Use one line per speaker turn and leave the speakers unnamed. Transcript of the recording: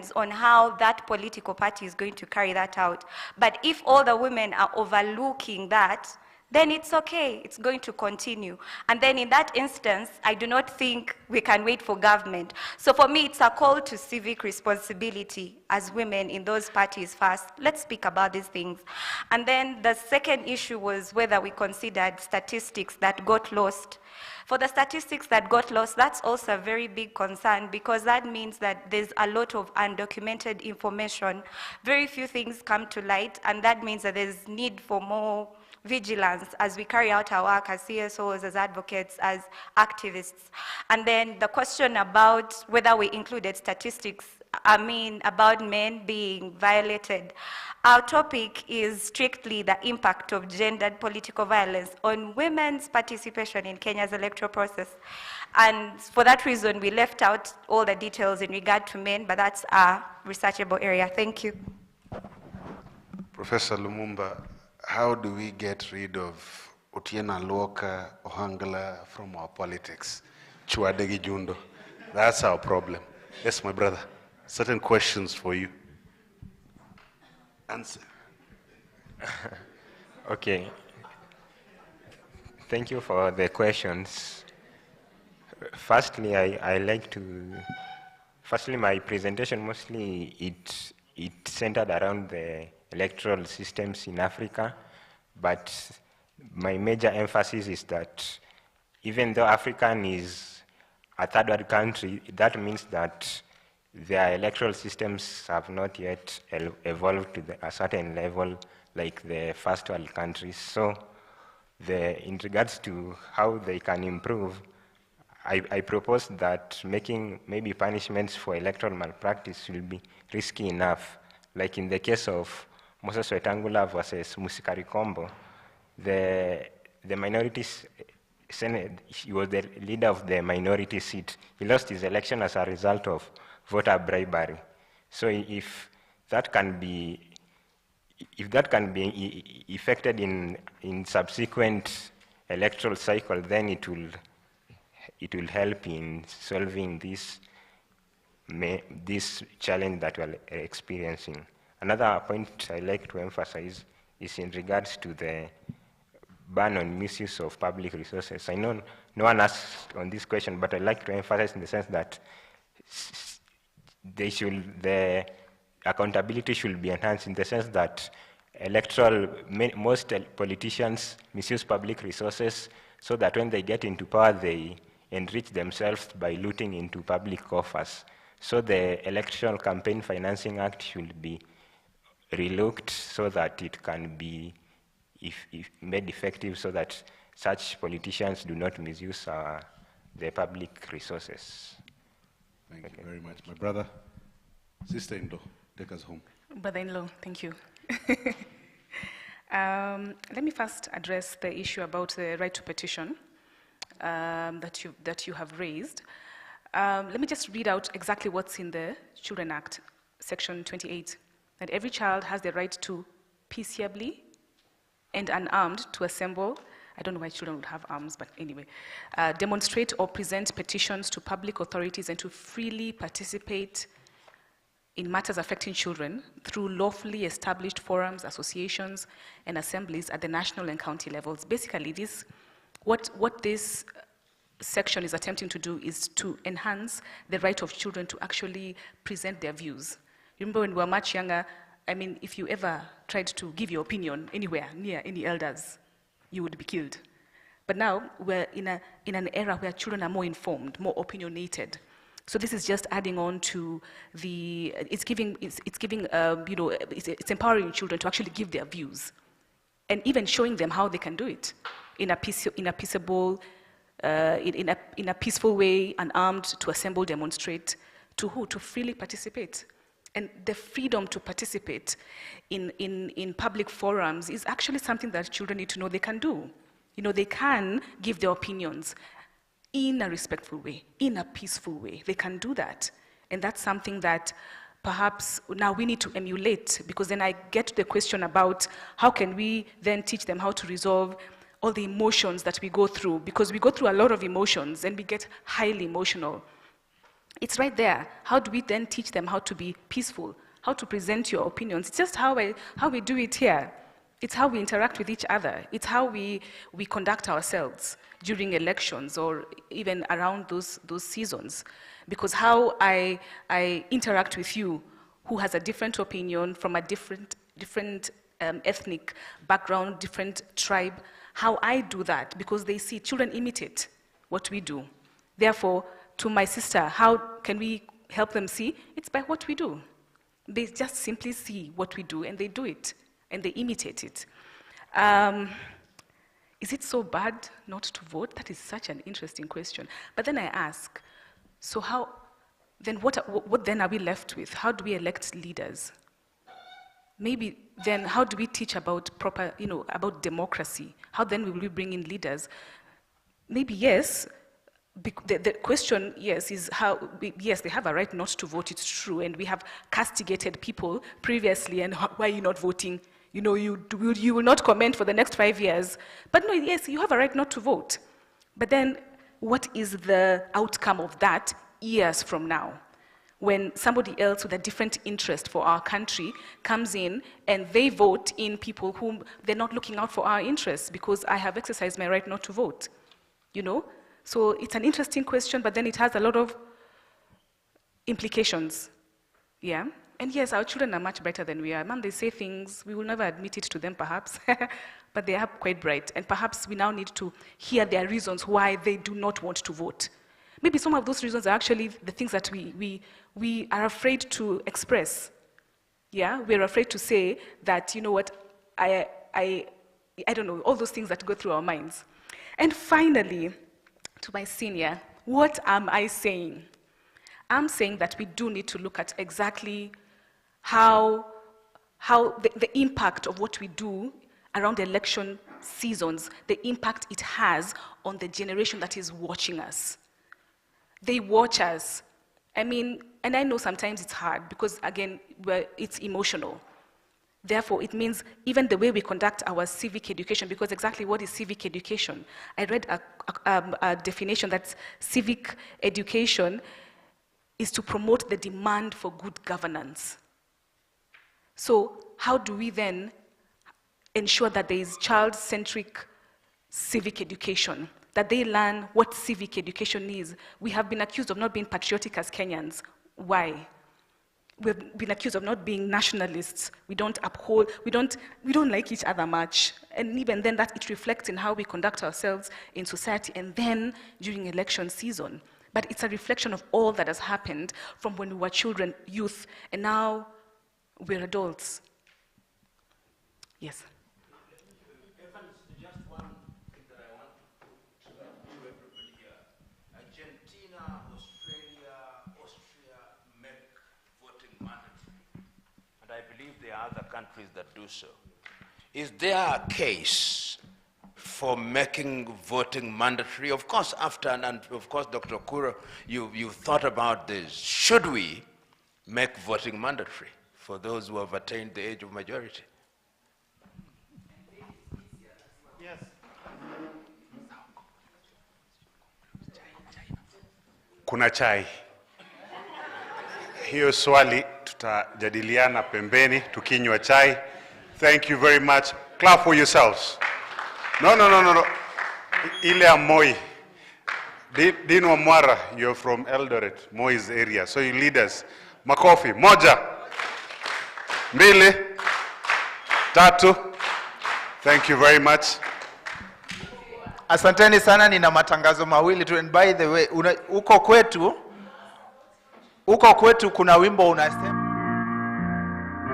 depends on how that political party is going to carry that out. But if all the women are overlooking that, then it's okay, it's going to continue. And then in that instance, I do not think we can wait for government. So for me, it's a call to civic responsibility as women in those parties first. Let's speak about these things. And then the second issue was whether we considered statistics that got lost. For the statistics that got lost, that's also a very big concern, because that means that there's a lot of undocumented information. Very few things come to light, and that means that there's need for more vigilance as we carry out our work as CSOs, as advocates, as activists. And then the question about whether we included statistics, about men being violated. Our topic is strictly the impact of gendered political violence on women's participation in Kenya's electoral process. And for that reason, we left out all the details in regard to men, but that's a researchable area. Thank you.
Professor Lumumba, how do we get rid of Otiena Luoka Ohangala from our politics? Chuadegi Jundo. That's our problem. Yes, my brother. Certain questions for you. Answer.
Okay. Thank you for the questions. Firstly, my presentation mostly it centered around the electoral systems in Africa, but my major emphasis is that even though Africa is a third world country, that means that their electoral systems have not yet evolved to a certain level like the first world countries. So in regards to how they can improve, I propose that making maybe punishments for electoral malpractice will be risky enough. Like in the case of Moses Wetangula versus Musikari Kombo, the minorities Senate, he was the leader of the minority seat. He lost his election as a result of voter bribery. So if that can be effected in subsequent electoral cycle, then it will help in solving this challenge that we're experiencing. Another point I like to emphasize is in regards to the ban on misuse of public resources. I know no one asked on this question, but I'd like to emphasize in the sense that the accountability should be enhanced in the sense that most politicians misuse public resources so that when they get into power, they enrich themselves by looting into public coffers. So the Electoral Campaign Financing Act should be relooked so that it can be made effective so that such politicians do not misuse the public resources.
Thank you very much. My brother, sister-in-law, take us home.
Brother-in-law, thank you. Let me first address the issue about the right to petition that you have raised. Let me just read out exactly what's in the Children Act, Section 28, that every child has the right to peaceably and unarmed to assemble, I don't know why children would have arms, but anyway, demonstrate or present petitions to public authorities and to freely participate in matters affecting children through lawfully established forums, associations, and assemblies at the national and county levels. Basically, what this section is attempting to do is to enhance the right of children to actually present their views. Remember when we were much younger, I mean, if you ever tried to give your opinion anywhere near any elders, you would be killed. But now we're in an era where children are more informed, more opinionated. So this is just adding on to it's empowering children to actually give their views, and even showing them how they can do it in a peaceable, in a peaceful way, unarmed, to assemble, demonstrate, to freely participate. And the freedom to participate in public forums is actually something that children need to know they can do. You know, they can give their opinions in a respectful way, in a peaceful way. They can do that. And that's something that perhaps now we need to emulate, because then I get to the question about how can we then teach them how to resolve all the emotions that we go through, because we go through a lot of emotions and we get highly emotional. It's right there. How do we then teach them how to be peaceful, how to present your opinions? It's just how we do it here. It's how we interact with each other. It's how we conduct ourselves during elections or even around those seasons. Because how I interact with you, who has a different opinion from a different ethnic background, different tribe, how I do that, because they see children imitate what we do. Therefore, to my sister, how can we help them see? It's by what we do. They just simply see what we do and they do it and they imitate it. Is it so bad not to vote? That is such an interesting question. But then I ask, so how, then what then are we left with? How do we elect leaders? Maybe then how do we teach about proper, about democracy? How then will we bring in leaders? Maybe yes, the question, yes, is how, yes, they have a right not to vote, it's true, and we have castigated people previously, and why are you not voting? You will not comment for the next 5 years. But no, yes, you have a right not to vote. But then what is the outcome of that years from now? When somebody else with a different interest for our country comes in and they vote in people whom they're not looking out for our interests because I have exercised my right not to vote, So it's an interesting question, but then it has a lot of implications, yeah? And yes, our children are much brighter than we are. Man, they say things, we will never admit it to them perhaps, but they are quite bright. And perhaps we now need to hear their reasons why they do not want to vote. Maybe some of those reasons are actually the things that we are afraid to express. Yeah, we're afraid to say that, you know what, I don't know, all those things that go through our minds. And finally, to my senior, what am I saying? I'm saying that we do need to look at exactly how the impact of what we do around election seasons, the impact it has on the generation that is watching us. They watch us. I mean, and I know sometimes it's hard because, again, it's emotional. Therefore, it means even the way we conduct our civic education, because exactly what is civic education? I read a definition that civic education is to promote the demand for good governance. So how do we then ensure that there is child-centric civic education, that they learn what civic education is? We have been accused of not being patriotic as Kenyans. Why? We've been accused of not being nationalists. We don't uphold, we don't like each other much. And even then that it reflects in how we conduct ourselves in society and then during election season. But it's a reflection of all that has happened from when we were children, youth, and now we're adults. Yes.
Just one thing that I want to put to everybody here. Argentina, Australia, Austria make voting mandatory. And I believe there are other countries that do so. Is there a case for making voting mandatory? Of course, and of course, Dr. Kuro, you thought about this. Should we make voting mandatory for those who have attained the age of majority?
Yes. Kuna chai. Hiyo swali tutajadiliana pembeni tukinywa chai. Thank you very much. Clap for yourselves. No. Ile Moi. Dino Mwara, you're from Eldoret, Moi's area. So you leaders. Makofi. Moja. Mbili. Tatu. Thank you very much.
Asanteni sana, nina matangazo mawili tu. And by the way, uko kwetu kuna wimbo unasema